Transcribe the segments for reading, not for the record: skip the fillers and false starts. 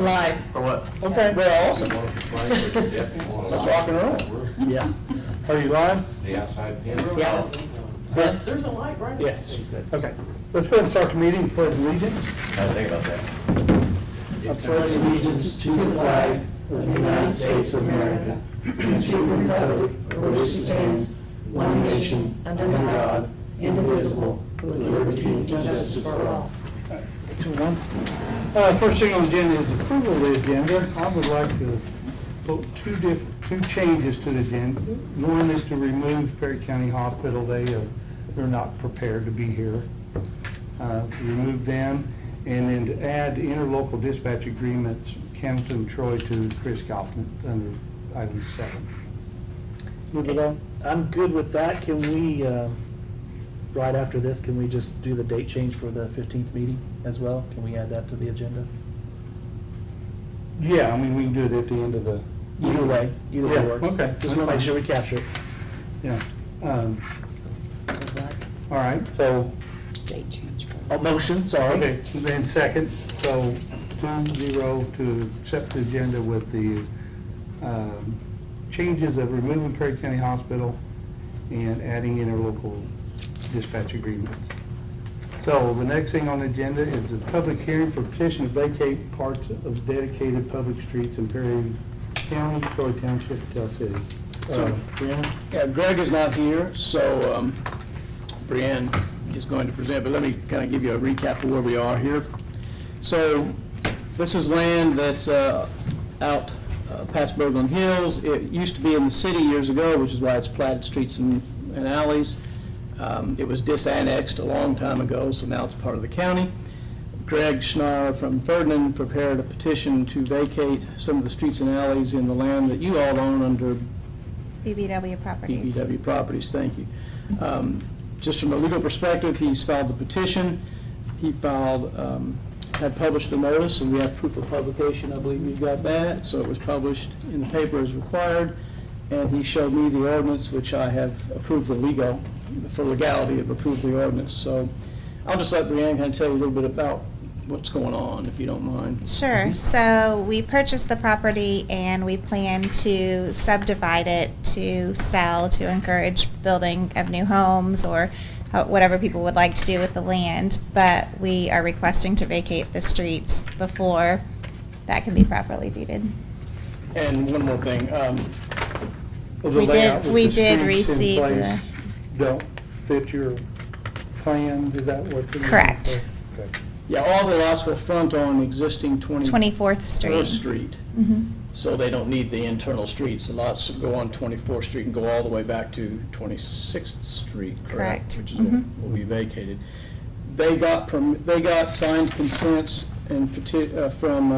Live. Or what? Okay, well, awesome. Let's rock and roll. Yeah. Are you live? The outside. Yeah. Yes, there's a light right there. Yes, she said. Okay. Let's go ahead and start the meeting. Pledge allegiance. I think about that. I pledge allegiance to the flag of the United States of America and to the republic for which it stands, one nation, under God, indivisible, with liberty and justice for all. First thing on the agenda is approval of the agenda. I would like to put two changes to the agenda. One is to remove Perry County Hospital. They're not prepared to be here. Remove them, and then to add interlocal dispatch agreements, Camden, Troy to Chris Kaufman under item 7. Good with that? I'm good with that. Can we, right after this, can we just do the date change for the 15th meeting as well? Can we add that to the agenda? Yeah, I mean, we can do it at the end of the. Either way Yeah, works. okay. Just want to make sure we capture it. Yeah. All right, so, Date change. Oh, motion, sorry. okay, then second, so 2-0 to accept the agenda with the changes of removing Perry County Hospital and adding interlocal dispatch agreements. So the next thing on the agenda is a public hearing for petition to vacate parts of dedicated public streets in Perry County, Troy Township, Tell City. So, Brianna? Yeah, Greg is not here, so Brianne is going to present, but let me kind of give you a recap of where we are here. So this is land that's out past Berglund Hills. It used to be in the city years ago, which is why it's platted streets and alleys. It was disannexed a long time ago, so now it's part of the county. Greg Schnarr from Ferdinand prepared a petition to vacate some of the streets and alleys in the land that you all own under BBW Properties. BBW Properties, thank you. Just from a legal perspective, he's filed the petition. He filed, had published a notice, and we have proof of publication. I believe you got that. So it was published in the paper as required. And he showed me the ordinance, which I have approved for legality, have approved the ordinance. So I'll just let Brianne kind of tell you a little bit about what's going on, if you don't mind. Sure. So we purchased the property and we plan to subdivide it to sell to encourage building of new homes or whatever people would like to do with the land. But we are requesting to vacate the streets before that can be properly deeded. And one more thing. Well, the We layout did- with we the did streets in receive place don't fit your plan, is that what? you're Correct. looking for? Okay. Yeah, all the lots will front on existing 24th Street. 24th Street. Mhm. So they don't need the internal streets. The lots go on 24th Street and go all the way back to 26th Street, correct? Correct. Which is what Mhm. will be vacated. They got signed consents and from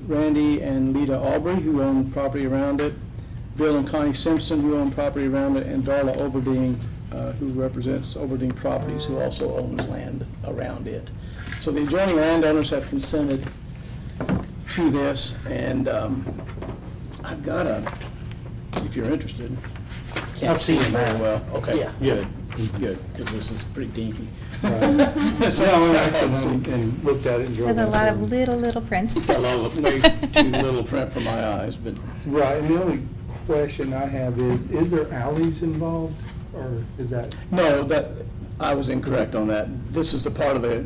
Randy and Lita Aubrey, who own property around it, Bill and Connie Simpson, who own property around it, and Darla Oberding, who represents Oberding Properties, who also owns land around it. So the adjoining landowners have consented to this, and I've got if you're interested. Can't I've seen it it. very well. Okay, Yeah. good, because this is pretty dinky. Right. So Yeah, I went it's back hard to see. and looked at it and drove. With a back lot there. of little print. A lot way too little print for my eyes, but Right, and the only question I have is there alleys involved, or is that? no, I was incorrect on that. This is the part of the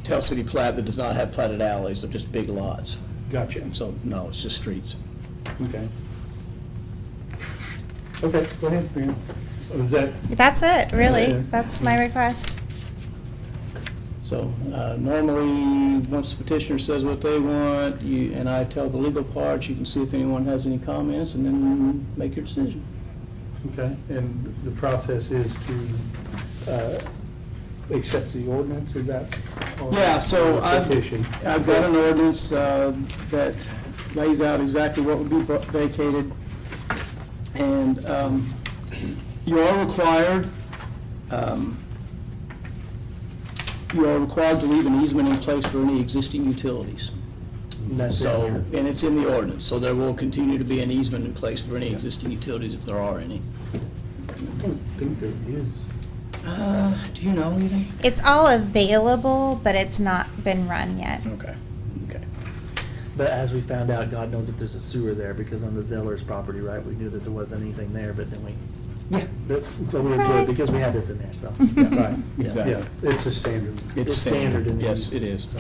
Tell City plat that does not have platted alleys, they're just big lots. Gotcha. So, no, it's just streets. Okay. Okay, go ahead, Brianna. Was that, That's it, really. Yeah. That's my request. So normally, once the petitioner says what they want, and I tell the legal part, you can see if anyone has any comments, and then make your decision. okay, and the process is to accept the ordinance, is that? or- Yeah, so or I've petition? got an ordinance that lays out exactly what would be vacated. And you are required to leave an easement in place for any existing utilities. And that's in So, here. and it's in the ordinance, so there will continue to be an easement in place for any existing utilities if there are any. I don't think there is. Do you know anything? It's all available, but it's not been run yet. Okay, okay. But as we found out, God knows if there's a sewer there, because on the Zeller's property, right, we knew that there wasn't anything there, but then we, Yeah. but we were good because we had this in there, so. Right, Exactly. yeah, it's a standard. It's standard in Yes, these, it is. so.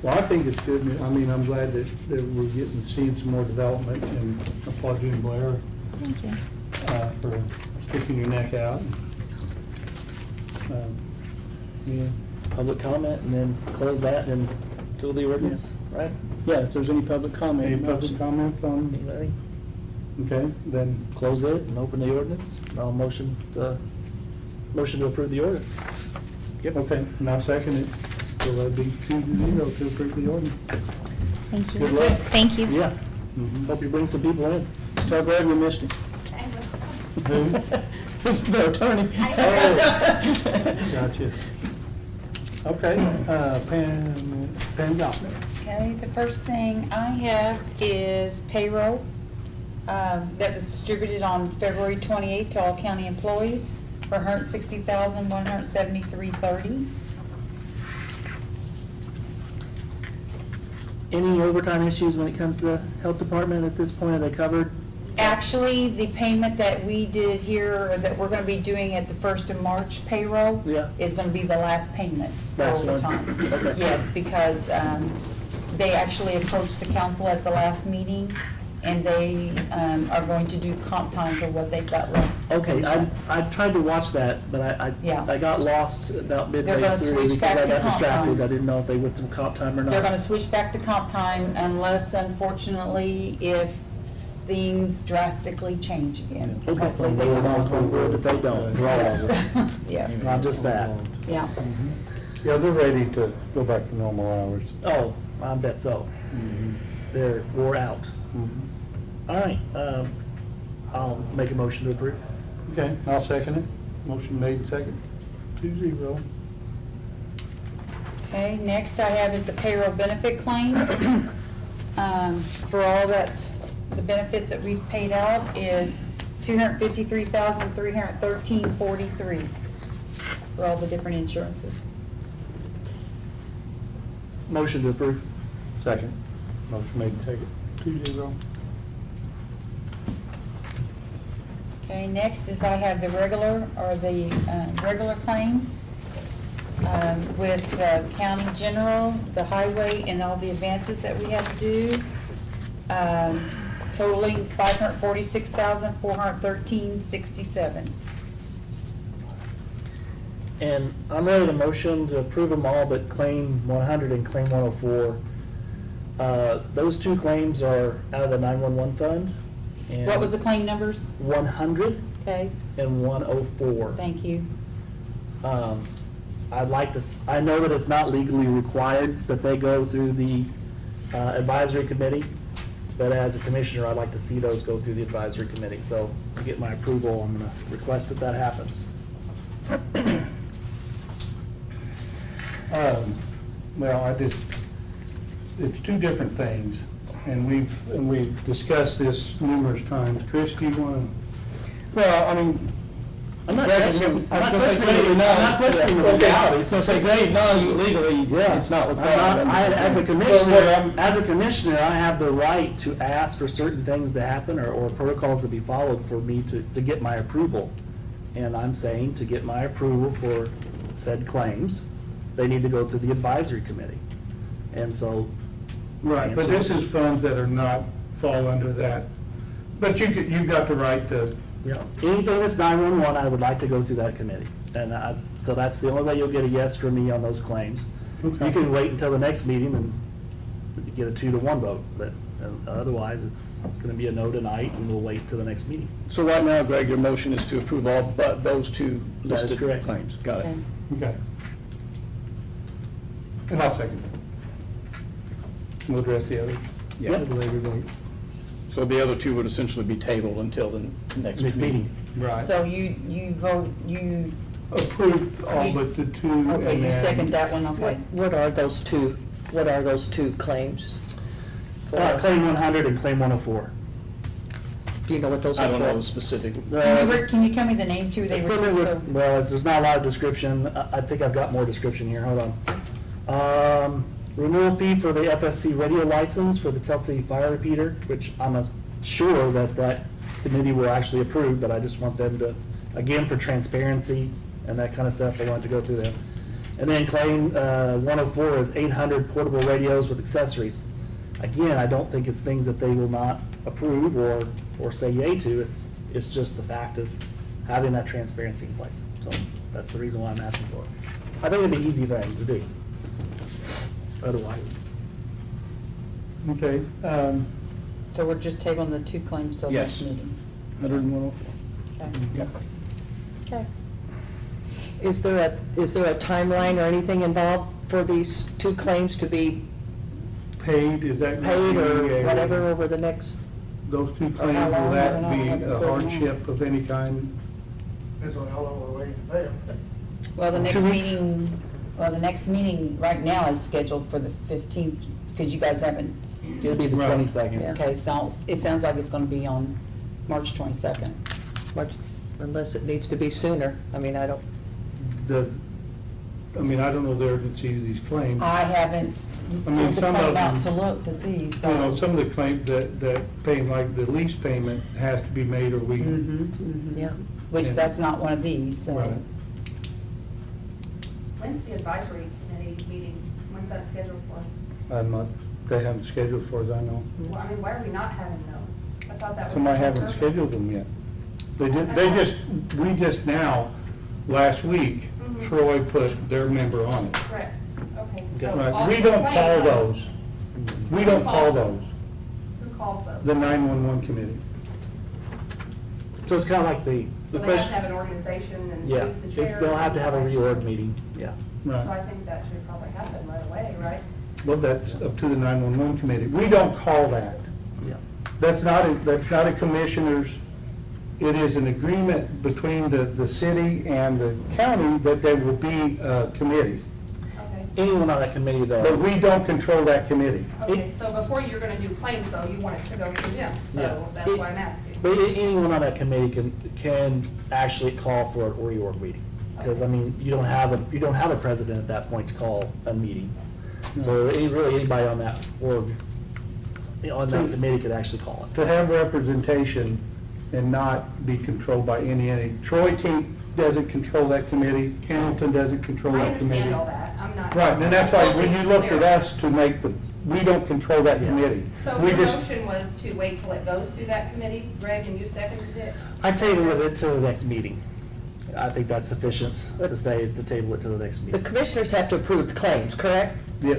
Well, I think it's good, I mean, I'm glad that we're seeing some more development, and applaud you and Blair Thank you. for sticking your neck out. Yeah. Public comment, and then close that, and go to the ordinance, right? Yeah, if there's any public comment. Any public comment on, Anybody? okay, then, Close it and open the ordinance. I'll motion to approve the ordinance. okay, and I'll second it. So that'd be 2-0 to approve the ordinance. Thank you. Good luck. Thank you. Yeah. Hope you bring some people in. Tell Brad we missed him. Who? The attorney. Gotcha. Okay, Pam Johnson. Okay, the first thing I have is payroll that was distributed on February 28th to all county employees for $160,173.30. Any overtime issues when it comes to the health department at this point? Are they covered? Actually, the payment that we did here, or that we're going to be doing at the 1st of March payroll, Yeah. is going to be the last payment for Last one? overtime. Okay. Yes, because they actually approached the council at the last meeting, and they are going to do comp time for what they've got left. Okay, I tried to watch that, but Yeah. I got lost about midway gonna through switch because back I to got comp distracted. time. I didn't know if they went to comp time or not. They're gonna switch back to comp time unless, unfortunately, if things drastically change again. Okay, Hopefully they we'll won't. knock on wood that they don't, for all of us. Yes, Not just that. yeah. Yeah, they're ready to go back to normal hours. Oh, I bet so. They're wore out. All right, I'll make a motion to approve. Okay, I'll second it. Motion made, second, 2-0. Okay, next I have is the payroll benefit claims. For all that, the benefits that we've paid out is $253,313.43 for all the different insurances. Motion to approve. Second. Motion made, second, 2-0. Okay, next is I have the regular claims with the county general, the highway, and all the advances that we have to do, totaling $546,413.67. And I'm ready to motion to approve them all, but claim 100 and claim 104. Those two claims are out of the 911 fund. And What was the claim numbers? 100 Okay, and 104. thank you. I'd like to, I know that it's not legally required that they go through the advisory committee, but as a commissioner, I'd like to see those go through the advisory committee. So to get my approval, I'm going to request that that happens. Well, it's two different things, and we've discussed this numerous times. Chris, do you want to? Well, I mean, I'm not Greg, questioning, I was gonna say Greg acknowledged I'm not questioning the that- legality. So say Greg acknowledged that legally, it's not required. As a commissioner, I have the right to ask for certain things to happen or protocols to be followed for me to get my approval. And I'm saying to get my approval for said claims, they need to go through the advisory committee. And so. Right, but this is funds that are not, fall under that. But you've got the right to. Yeah, anything that's 911, I would like to go through that committee. And so that's the only way you'll get a yes from me on those claims. Okay. You can wait until the next meeting and get a 2-1 vote, but otherwise, it's going to be a no tonight, and we'll wait till the next meeting. So right now, Greg, your motion is to approve all but those two That is listed correct. claims. Got it. Okay. Okay. And I'll second it. We'll address the others. Yeah. At a later date. So the other two would essentially be tabled until the next Next meeting. Right. So you vote, you, Approved all but the two. okay, and you then- second that one, okay. What are those two claims? Claim 100 and claim 104. Do you know what those I are don't know the for? specific. Can you tell me the names who they were to? So- Well, there's not a lot of description. I think I've got more description here. Hold on. Renewal fee for the FSC radio license for the Tell City Fire repeater, which I'm sure that committee will actually approve, but I just want them to, again, for transparency and that kind of stuff, I want to go through them. And then claim 104 is 800 portable radios with accessories. Again, I don't think it's things that they will not approve or say yay to. It's just the fact of having that transparency in place. So that's the reason why I'm asking for it. I think it'd be an easy thing to do. Otherwise. Okay, So we're just tabling the two claims till next Yes. meeting? 100 and 104. Okay. Yep. Okay. Is there a timeline or anything involved for these two claims to be paid, is that? paid or gonna be a- whatever over the next? Those two Or claims, how long, will I don't that know, be I haven't a put them on. hardship of any kind? Depends on how long we're waiting to pay them. Well, the 2 next weeks? meeting right now is scheduled for the 15th, because you guys haven't, It'll be the Right. 22nd. Yeah. okay, so it sounds like it's gonna be on March 22nd. Unless it needs to be sooner. I mean, I don't, I don't know the urgency of these claims. I haven't I mean, pulled the some of claim out them- to look to see, so. You know, some of the claims that paying, like the lease payment has to be made, or we. yeah. Which Yeah. that's not one of these, so. Right. When's the advisory committee meeting? When's that scheduled for? I'm not, they haven't scheduled as far as I know. Well, I mean, why are we not having those? I thought that was. Somebody the haven't purpose. scheduled them yet. We just now, last week, Mhm. Troy put their member on it. Correct, okay. so Okay. Right, all we the don't call claims- those. We don't call those, Who calls those? the 911 committee. So it's kind of like the So they have to question. have an organization and Yeah, who's the chair? they'll have to have a and- reorg meeting, yeah. So I Right. think that should probably happen right away, right? Well, that's up to the 911 committee. We don't call that. Yeah. That's not a commissioner's, it is an agreement between the city and the county that there will be a committee. Okay. Anyone on that committee But though, we don't control that committee. Okay, so before you're gonna do claims though, you want it to go through them, Yeah. so that's why I'm asking. but anyone on that committee can actually call for a reorg meeting. Because, I mean, you don't have a president at that point to call a meeting. So anybody on that org, on that committee could actually call it. To have representation and not be controlled by any. Troy doesn't control that committee, Hamilton doesn't control I that committee. understand all that, I'm not. Right, and that's why when you looked at Totally us to make we don't control that Yeah. committee. So We your just, motion was to wait till it goes through that committee, Greg, and you seconded it? I table it to the next meeting. I think that's sufficient to say, to table it to the next The meeting. commissioners have to approve the claims, correct? yeah,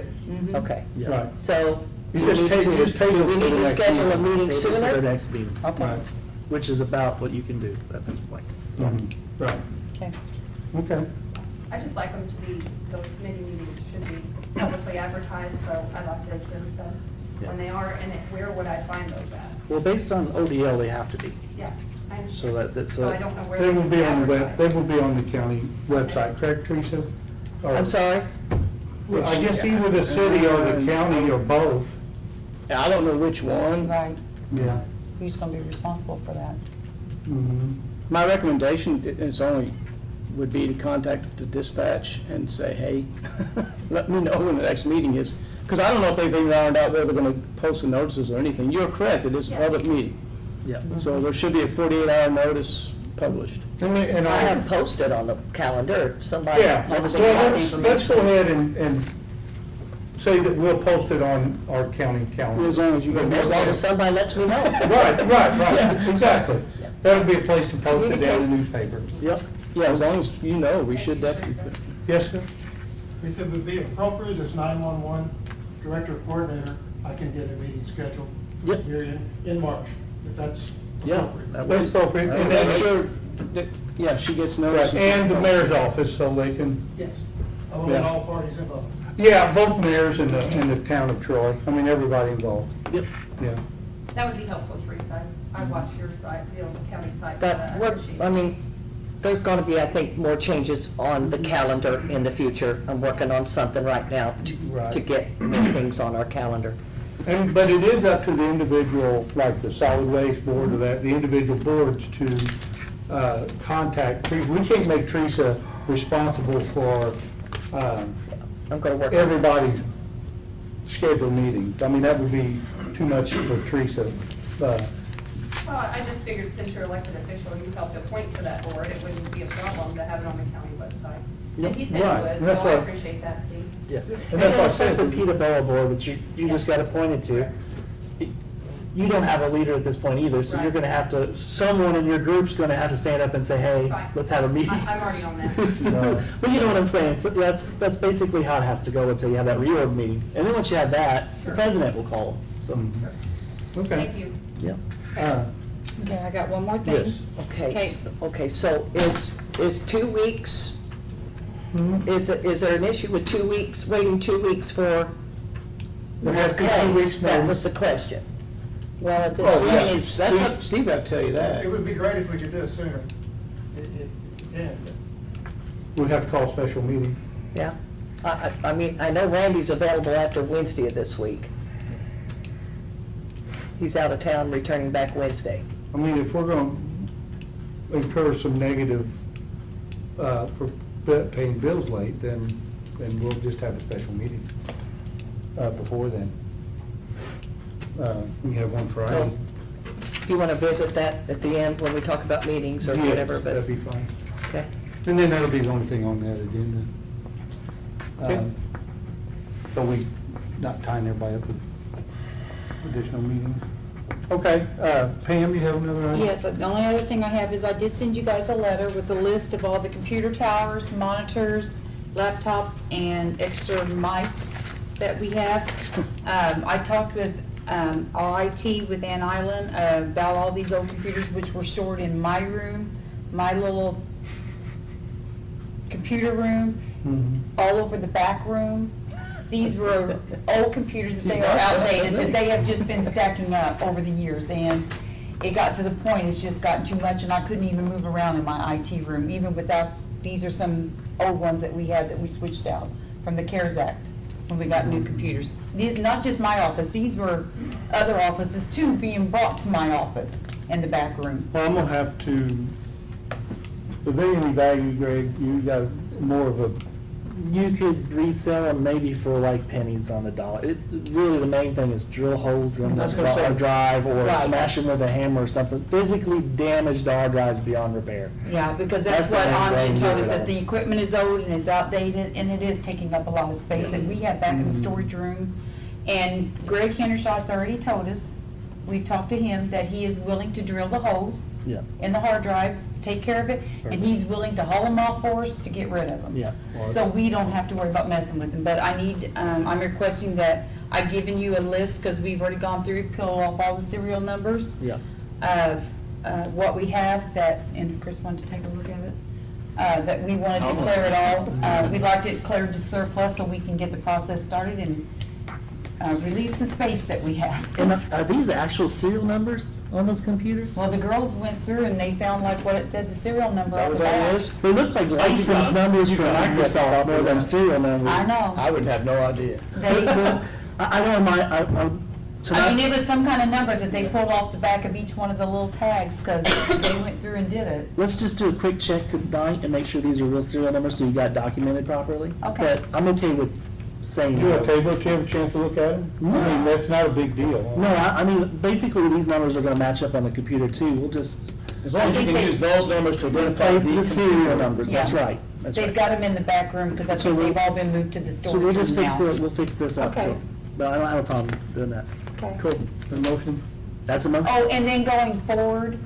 Okay. Yeah. right. So You do we just need table- just to, table do it we for need the to next schedule a meeting. meeting Table it to the sooner? next meeting, Okay. Right. which is about what you can do at this point. So, Mhm. Right, Okay. okay. I just like them to be, those committee meetings should be publicly advertised, so I'd like to send some Yeah. when they are, and where would I find those at? Well, based on ODL, they have to be. Yeah, I So understand. so. So I don't know where They they will can be be on the web, they advertised. will be on the county website, correct, Teresa? Or- I'm sorry? Well, I guess either the city or the county or both. I don't know which one. Right, Yeah. who's gonna be responsible for that? Mhm. My recommendation is only, would be to contact the dispatch and say, hey, let me know when the next meeting is. Because I don't know if they've even ironed out whether they're going to post the notices or anything. You're correct, it is a Yeah. public meeting. Yeah. So there should be a 48-hour notice published. And I have posted on the calendar if somebody Yeah, wants well, to get the let's go information. ahead and say that we'll post it on our county calendar. As long as you get. As long as somebody lets me know. Right, exactly. That would be a place to post it down in the newspaper. Yep. Yeah, as long as you know, we should definitely put. Yes, sir? If it would be appropriate as 911 director coordinator, I can get a meeting scheduled Yep. here in March, if that's Yeah, appropriate. that That's works. appropriate. And And make then- sure that, yeah, she gets Right, notices. and the mayor's office, so they can, Yes, I will let Yeah. all parties involved. yeah, both mayors in the town of Troy. I mean, everybody involved. Yep. Yeah. That would be helpful, Teresa. I watch your site, the county site. That, what, appreciate I it. mean, there's going to be, I think, more changes on the calendar in the future. I'm working on something right now Right. to get more things on our calendar. But it is up to the individual, like the solid waste board or that, the individual boards to contact Teresa. We can't make Teresa responsible for I'm going to work. everybody's schedule meetings. I mean, that would be too much for Teresa. Well, I just figured since you're elected official, you helped appoint to that board, it wouldn't be a problem to have it on the county website. And he said Right, he would, that's so I what- appreciate that, Steve. Yeah. And that's what I it's like said. the Peter Bella board that you just got appointed to. You don't have a leader at this point either, so you're Right. gonna have to, someone in your group's gonna have to stand up and say, hey, Fine. let's have a meeting. I'm already on that. But you know what I'm saying, so that's basically how it has to go until you have that reorg meeting. And then once you have that, the Sure. president will call them, so, Okay. Thank you. yeah. Okay, I got one more thing. Yes. Okay, okay, so is 2 weeks, is there an issue with 2 weeks, waiting 2 weeks for We have 2 claims? weeks That notice. was the question. Well, at this Oh, point, yeah. it's, That's up, Steve, I tell you that. It would be great if we could do it sooner. If you can. We have to call a special meeting. yeah. I mean, I know Randy's available after Wednesday of this week. He's out of town, returning back Wednesday. I mean, if we're going to incur some negative for paying bills late, then we'll just have a special meeting before then. We have one Friday. So, do you want to visit that at the end when we talk about meetings or Yes, whatever, but, that'd be fine. okay. And then that'll be the only thing on that agenda. Okay. So we not tying everybody up with additional meetings. Okay, Pam, you have another item? Yes, the only other thing I have is I did send you guys a letter with a list of all the computer towers, monitors, laptops, and extra mice that we have. I talked with all IT with Ann Island about all these old computers which were stored in my room, my little computer room, Mhm. all over the back room. These were old computers that they are outdated, that they have just been stacking up over the years. And it got to the point, it's just gotten too much, and I couldn't even move around in my IT room, even without, these are some old ones that we had that we switched out from the CARES Act when we got new computers. These, not just my office, these were other offices too, being brought to my office in the back room. Well, I'm gonna have to, if there any value, Greg, you got more of a, You could resell them maybe for like pennies on the dollar. Really, the main thing is drill holes in I was the gonna say- hard drive or Right. smash them with a hammer or something. Physically damage the hard drives beyond repair. Yeah, because That's that's the what main Anjan thing, told us, you know. that the equipment is old and it's outdated, and it is taking up a lot of space that we have back in the storage room. And Greg Hendershot's already told us, we've talked to him, that he is willing to drill the holes Yeah, in the hard drives, take care of it, and he's willing to haul them off for us to get rid of them. yeah. So we don't have to worry about messing with them, but I need, I'm requesting that I've given you a list, because we've already gone through, pulled off all the serial numbers Yeah. of what we have that, and if Chris wanted to take a look at it, that we want to declare it all. We'd like to declare it to surplus so we can get the process started and release the space that we have. And are these actual serial numbers on those computers? Well, the girls went through and they found like what it said, the serial number on the Is that what back. it is? They look like license numbers for Microsoft more than serial numbers. I know. I would have no idea. They, I know I mean, it was some kind of number that they pulled off the back of each one of the little tags, because they went through and did it. let's just do a quick check tonight and make sure these are real serial numbers so you got documented properly. Okay. But I'm okay with saying. you want to table it, you have a chance to look at them? I mean, that's not a big deal. No, I mean, basically, these numbers are gonna match up on the computer too. We'll just As long as you I think can they- use those numbers to identify play the the serial numbers, that's Yeah. right, that's They've right. got them in the back room, because I So think we'll- they've all been moved to the So storage we'll room just fix now. we'll fix this up, Okay. so, but I don't have a problem doing that. Okay. Cool, the motion? That's a motion? Oh, and then going forward,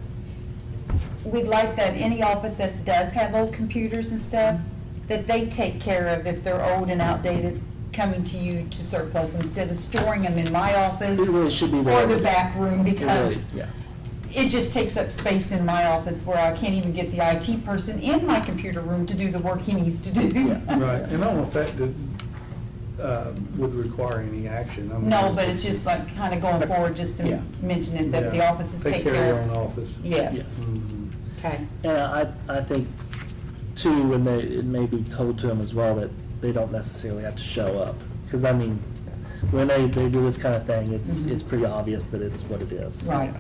we'd like that any office that does have old computers and stuff, that they take care of if they're old and outdated, coming to you to surplus instead of storing them in my office It really should be or there. the back room, It because really- Yeah. it just takes up space in my office where I can't even get the IT person in my computer room to do the work he needs to do. Right, and I don't know if that would require any action. I mean, No, but it's just like kind of going forward, just Yeah. to mention it, that the Yeah. offices Take take care of care your of. own office. Yes, Mhm. okay. And I think too, and it may be told to them as well, that they don't necessarily have to show up. Because I mean, when they do this kind of thing, it's pretty obvious that it's what it is. So, Right.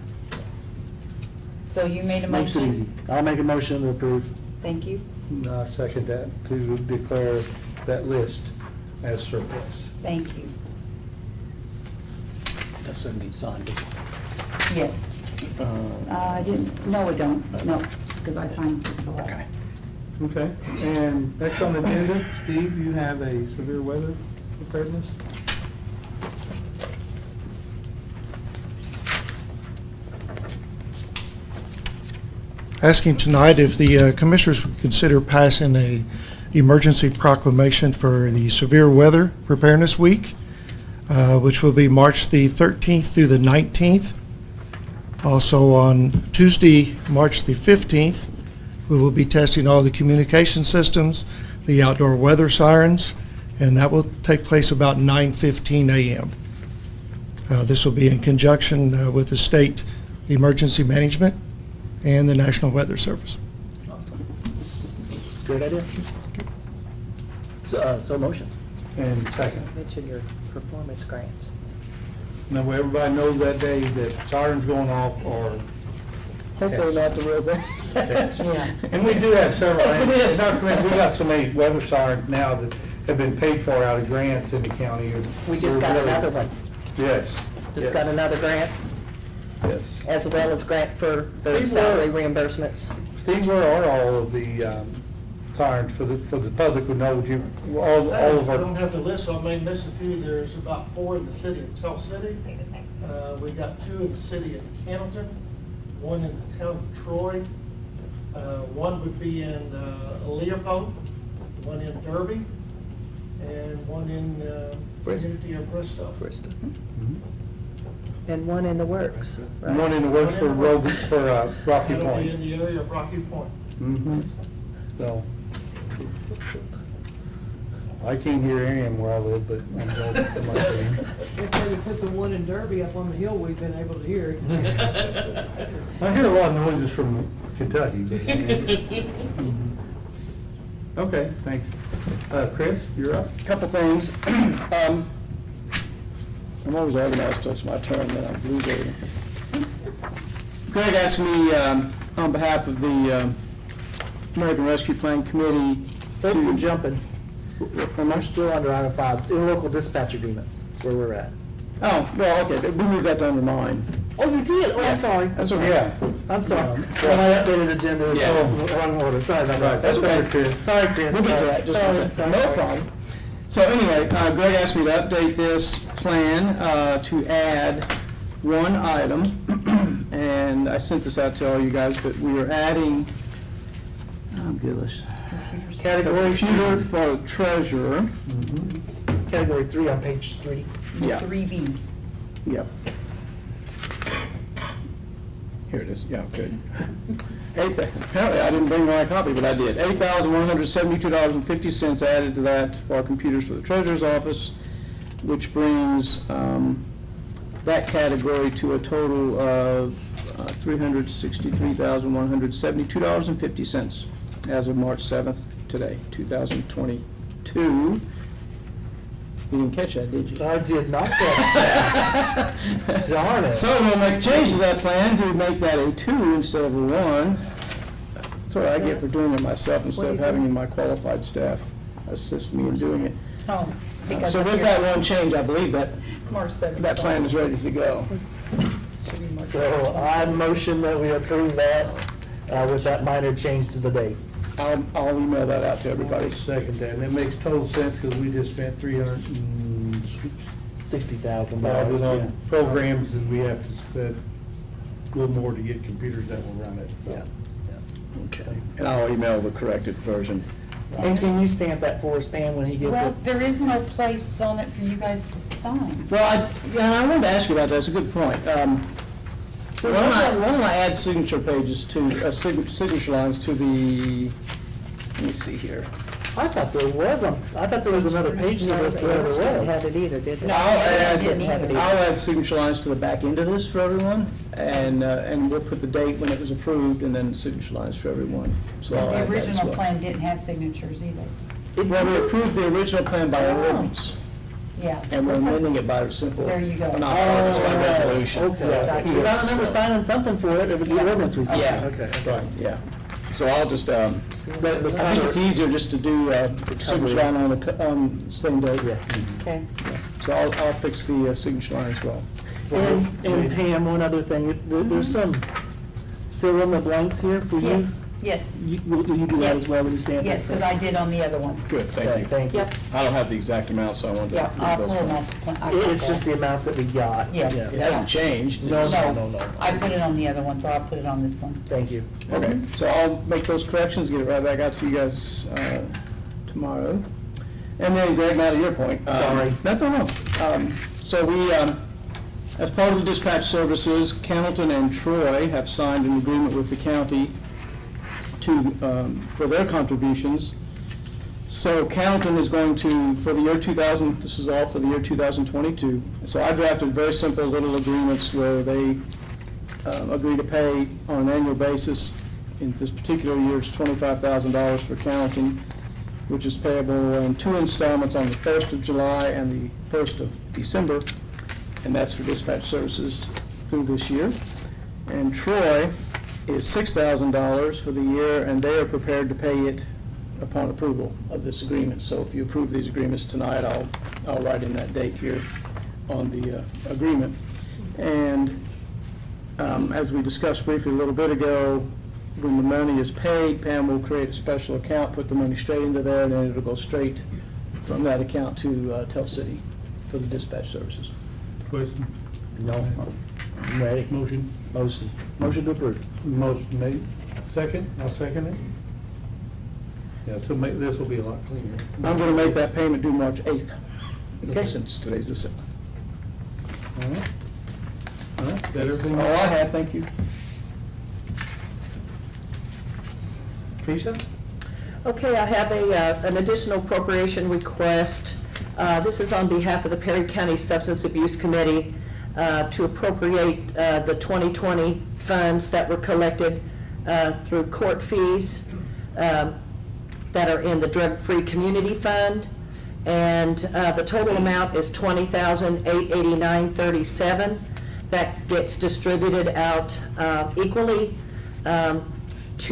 So you made a motion? Makes it easy. I'll make a motion to approve. Thank you. I second that, to declare that list as surplus. Thank you. still need signed. Yes. I didn't, no, we don't, no, because I signed just the letter. Okay, and next on the agenda, Steve, you have a severe weather preparedness? Asking tonight if the commissioners would consider passing a emergency proclamation for the Severe Weather Preparedness Week, which will be March the 13th through the 19th. Also on Tuesday, March the 15th, we will be testing all the communication systems, the outdoor weather sirens, and that will take place about 9:15 a.m. This will be in conjunction with the state emergency management and the National Weather Service. Awesome. Great idea. So motion. And second. Mention your performance grants. Now, everybody knows that day that sirens going off or Hopefully not the real thing. Yeah. And we do have several, Yes, it is. in our community, we got so many weather sirens now that have been paid for out of grants in the county. We just got another one. Yes. Just got another grant, Yes. as well as grant for the Steve, salary reimbursements. Steve, where are all of the sirens for the public would know, all of I don't our, have the list, so I may miss a few. There's about 4 in the city of Tell City. We got 2 in the city of Canton, 1 in the town of Troy. 1 would be in Leopold, 1 in Derby, and 1 in community of Bristol. Bristol. And one in the works, right? one in the works for Rocky That'll be in Point. the area of Rocky Point. Mhm. So, I can't hear AM where I live, but I'm glad that somebody's saying. If you put the one in Derby up on the hill, we've been able to hear it. I hear a lot of noises from Kentucky. But, okay, thanks. Chris, you're up. Couple things. I'm always organized till it's my turn, then I lose everything. Greg asked me, on behalf of the American Rescue Plan Committee, We're jumping. We're still under item 5, interlocal dispatch agreements, is where we're at. oh, well, okay, we moved that to under 9. Oh, you did? Oh, Yeah. I'm sorry. That's okay. Yeah. I'm sorry. Well, my updated agenda is Yeah. in the wrong order. Sorry about that. That's okay. Chris. Sorry, Chris. We'll get to that, just one Sorry, second. sorry. No problem. So anyway, Greg asked me to update this plan to add one item, and I sent this out to all you guys, but we are adding, oh goodness, Category computer 3, for treasurer. category 3 on page 3. Yeah, 3B. yep. Here it is, yeah, good. Apparently I didn't bring my copy, but I did. $8,172.50 added to that for computers for the treasurer's office, which brings that category to a total of $363,172.50 as of March 7th today, 2022. You didn't catch that, did you? I did not catch that. Darn it. So we'll make a change to that plan to make that a 2 instead of a 1. That's what I get for doing it myself instead of having my qualified staff assist me in doing it. Oh, because So of with your that one change, I believe that March 7th. that plan is ready to go. So I motion that we approve that with that minor change to the date. I'll email that out to everybody. Second that, and it makes total sense because we just spent $60,000. on programs and we have to spend a little more to get computers that will run it. So. Yeah. Okay. And I'll email the corrected version. And can you stamp that for us, Pam, when he gets Well, it? there is no place on it for you guys to sign. Well, I wanted to ask you about that, it's a good point. Why don't I add signature pages to, signature lines to the, let me see here. I thought there was another page to this that there Didn't have was. it either, did they? No, I'll they add, didn't either. I'll add signature lines to the back end of this for everyone, and we'll put the date when it was approved, and then signature lines for everyone. So I'll Because the add that as original well. plan didn't have signatures either. Well, we approved the original plan by ordinance, Yeah. and we're amending it by simple. There you go. Not ordinance, by resolution. Okay, because I remember signing something for it, it was the ordinance we signed. Yeah. Okay. Right, yeah. So I'll just, I But think it's easier just to do signature line on same day. Yeah. Okay. So I'll fix the signature line as well. And Pam, one other thing, there's some fill in the blanks here for you. Yes, yes, Will you do that as Yes. well when you stamp it? yes, because I did on the other one. Good, thank you. Thank you. Yep, I don't have the exact amount, so I wanted to yeah, I'll leave pull those. them up. I got It's just that. the amounts that we got. Yes. Yeah. It hasn't changed. No, No. no, no, no. I put it on the other one, so I'll put it on this one. Thank you. Okay, so I'll make those corrections, get it right back out to you guys tomorrow. And then, Greg, now to your point. Sorry. No. So we, as part of the dispatch services, Hamilton and Troy have signed an agreement with the county to, for their contributions. So Hamilton is going to, for the year 2000, this is all for the year 2022. So I drafted very simple little agreements where they agree to pay on an annual basis. In this particular year, it's $25,000 for Hamilton, which is payable in 2 installments on the 1st of July and the 1st of December, and that's for dispatch services through this year. And Troy is $6,000 for the year, and they are prepared to pay it upon approval of this agreement. So if you approve these agreements tonight, I'll write in that date here on the agreement. And as we discussed briefly a little bit ago, when the money is paid, Pam will create a special account, put the money straight into there, and then it'll go straight from that account to Tell City for the dispatch services. Question? No. I'm ready. Motion? Motion to approve. Motion made. Second? I'll second it. Yeah, so this will be a lot cleaner. I'm going to make that payment due March 8th, since today's the 6th. All right. All right, That's everything? all I have, thank you. Teresa? Okay, I have an additional appropriation request. This is on behalf of the Perry County Substance Abuse Committee to appropriate the 2020 funds that were collected through court fees that are in the Drug-Free Community Fund. And the total amount is $20,889.37. That gets distributed out equally to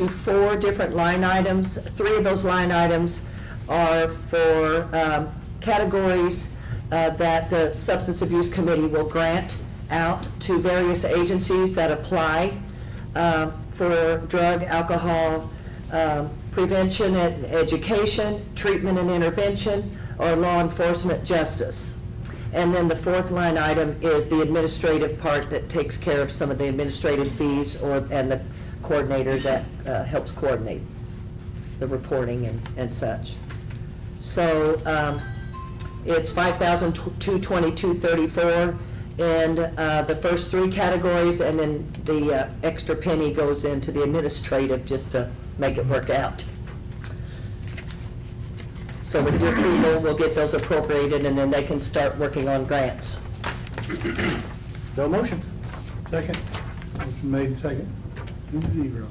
4 different line items. 3 of those line items are for categories that the Substance Abuse Committee will grant out to various agencies that apply for drug, alcohol, prevention and education, treatment and intervention, or law enforcement justice. And then the 4th line item is the administrative part that takes care of some of the administrative fees and the coordinator that helps coordinate the reporting and such. So it's $5,222.34 in the first 3 categories, and then the extra penny goes into the administrative just to make it work out. So with your approval, we'll get those appropriated, and then they can start working on grants. So motion. Second? Motion made, second. 2-0.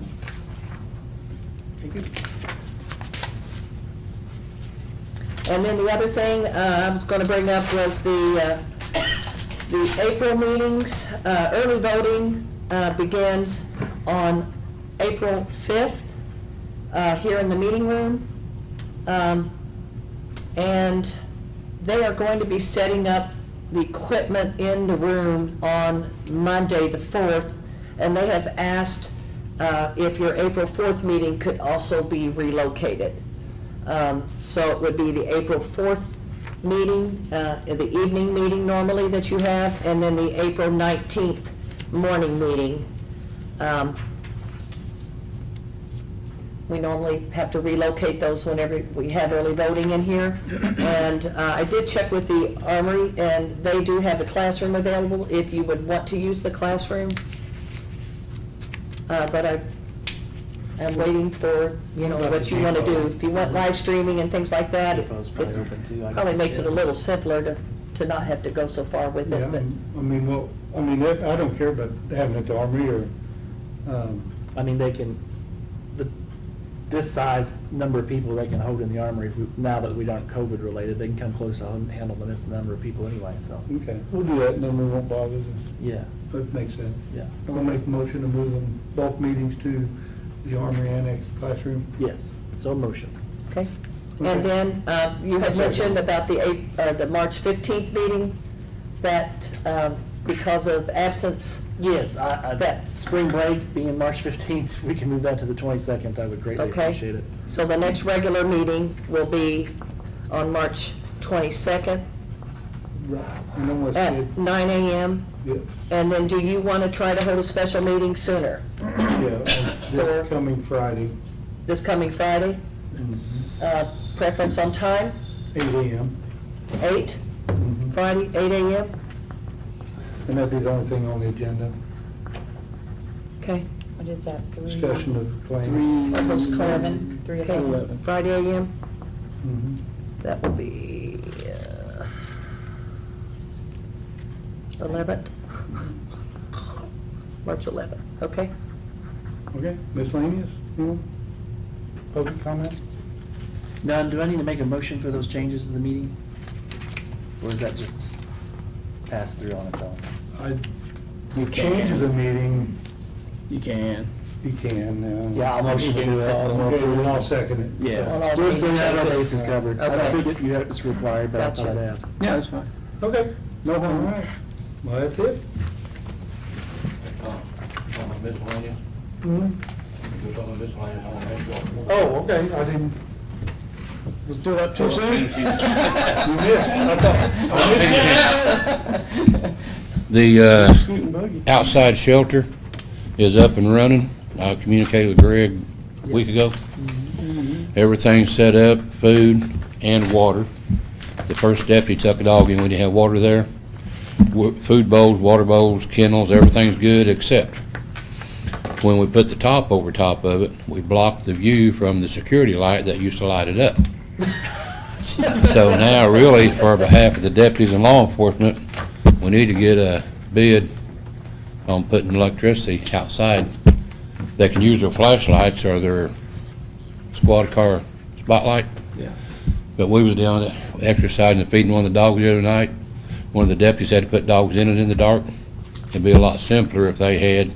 Thank you. And then the other thing I was going to bring up was the April meetings. Early voting begins on April 5th here in the meeting room. And they are going to be setting up the equipment in the room on Monday, the 4th, and they have asked if your April 4th meeting could also be relocated. So it would be the April 4th meeting, the evening meeting normally that you have, and then the April 19th morning meeting. We normally have to relocate those whenever we have early voting in here. And I did check with the Armory, and they do have the classroom available if you would want to use the classroom. But I'm waiting for, what you want to do. If you want live streaming and things like that, it Depot's probably open too. I probably can- makes it a little simpler to not have to go so far with Yeah, it, but. I don't care about having it at the Armory or, I mean, they can, this size number of people they can hold in the Armory, now that we aren't COVID related, they can come close to handling this number of people anyway, so, okay, we'll do that and then we won't bother them. yeah, That makes sense. yeah. I'm gonna make a motion to move them, both meetings to the Armory Annex classroom. Yes, so motion. Okay. Okay. And then you had mentioned about the March 15th meeting, that because of absence. Yes, That- spring break being March 15th, we can move that to the 22nd, I would greatly Okay. appreciate it. So the next regular meeting will be on March 22nd Right. And then what's good? at 9 a.m. Yeah, And then do you want to try to hold a special meeting sooner? yeah, this coming Friday, This coming Friday? Preference on time? 8 a.m. 8? Mhm. Friday, 8 a.m.? And that'd be the only thing on the agenda, Okay. What is that? discussion of claims. Almost clear. 11, 3 Okay. o'clock. Friday a.m.? Mhm. That will be 11th? March 11th, okay? Okay, miscellaneous, public comment? None, do I need to make a motion for those changes to the meeting? Or is that just pass through on its own? You change the meeting, You can. you can. Yeah, I'll motion to do it. Okay, then I'll second it. Yeah. On all Just to meeting have our changes. bases covered. I don't Okay. think you have, it's required, but I thought I'd Gotcha. ask. Yeah, that's fine. Okay, no harm. All right. Well, that's it. On the miscellaneous, Mhm. just on the miscellaneous, I want to make sure. Oh, okay, I didn't. Still up too soon? You missed. I missed. The Scoot and buggy. outside shelter is up and running. I communicated with Greg a week ago. Everything's set up, food and water. The first deputy took a dog in, we didn't have water there. Food bowls, water bowls, kennels, everything's good except when we put the top over top of it, we blocked the view from the security light that used to light it up. So now really, for behalf of the deputies and law enforcement, we need to get a bid on putting electricity outside. They can use their flashlights or their squad car spotlight. Yeah. But we was down there exercising and feeding one of the dogs the other night. One of the deputies had to put dogs in it in the dark. It'd be a lot simpler if they had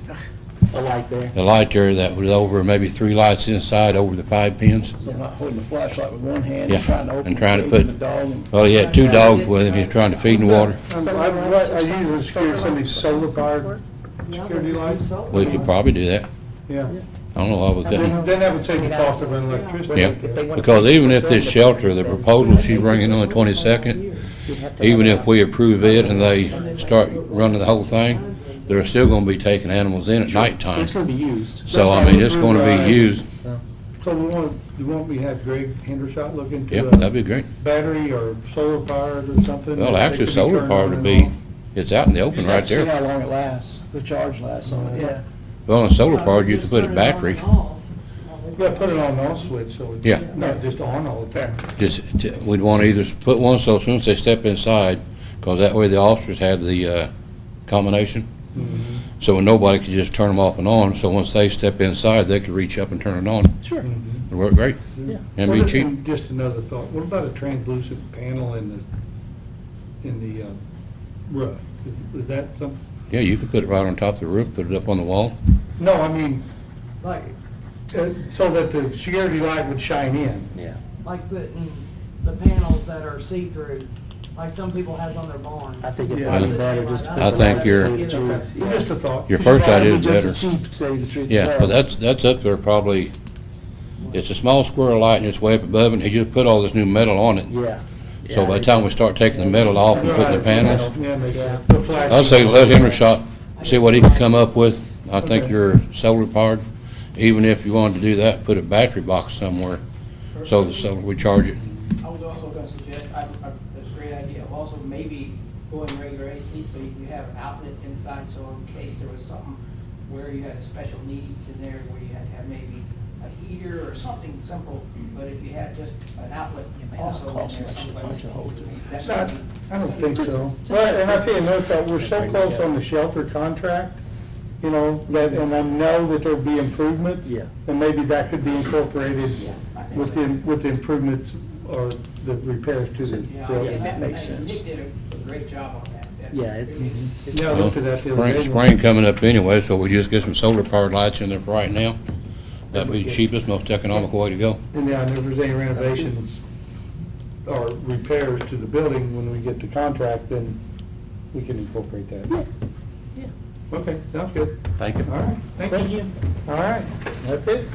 A light there. a light there that was over maybe 3 lights inside over the 5 pins. So I'm not holding the flashlight with one hand Yeah, and trying to open and the trying to cage put- with the dog. And Well, he had 2 dogs with him. He was trying to feed and water. I usually secure some of these solar powered security lights. We could probably do that. Yeah. I don't know why we couldn't. Then that would save the cost of running electricity. Yeah, because even if this shelter, the proposal she's bringing on the 22nd, even if we approve it and they start running the whole thing, they're still gonna be taking animals in at nighttime. It's gonna be used. So, I mean, it's gonna be used. So we have Greg Hendershot look into Yeah, a that'd be great. battery or solar powered or something? Well, that actually, could be solar turned power on would and be, off? it's out in the open Just right have to see there. how long it lasts, the charge lasts on it, yeah. Well, in solar powered, you could put a battery. Yeah, put it on and off switch, so it's Yeah. not just on all the time. We'd want to either put one so as soon as they step inside, because that way the officers have the combination. So nobody could just turn them off and on, so once they step inside, they could reach up and turn it on. Sure. It'd work great. Yeah. And What be if- cheap. Just another thought, what about a translucent panel in the roof? Is that something? Yeah, you could put it right on top of the roof, put it up on the wall. No, I mean, Like, so that the security light would shine in. Yeah. like putting the panels that are see-through, like some people has on their barns. I think it'd Yeah. probably be better just to put I the think lights you're- to the trees. Yeah. Just a thought. Your first idea is Just better. as cheap, to tell you the truth. as Yeah, well. but that's up there probably, it's a small square light and it's way up above it, and he just put all this new metal on it. Yeah. So by the time we start taking the metal off and putting the panels, Yeah, makes sense. The flash- I'd say let Hendershot see what he can come up with. I think you're solar powered, even if you wanted to do that, put a battery box somewhere, so the solar would charge it. I was also going to suggest, that's a great idea, also maybe going regular AC so you can have an outlet inside, so in case there was something where you had special needs in there, where you had to have maybe a heater or something simple, but if you had just an outlet also in there. that So might be- I don't think so. Well, and I'll tell you another thought, we're so close on the shelter contract, you know, that, and I know that there'll be improvements. Yeah. And maybe that could be incorporated with the improvements or the repairs to the Yeah, building. that makes sense. Nick did a great job on that. Yeah, it's. Yeah, I looked at that the other Spring, day. spring coming up anyway, so we just get some solar powered lights in there for right now. That'd be the cheapest, most economical way to go. And yeah, and if there's any renovations or repairs to the building when we get the contract, then we can incorporate that. Yeah, yeah. Okay, sounds good. Thank you. All right, thank you. Thank you. All right, that's it.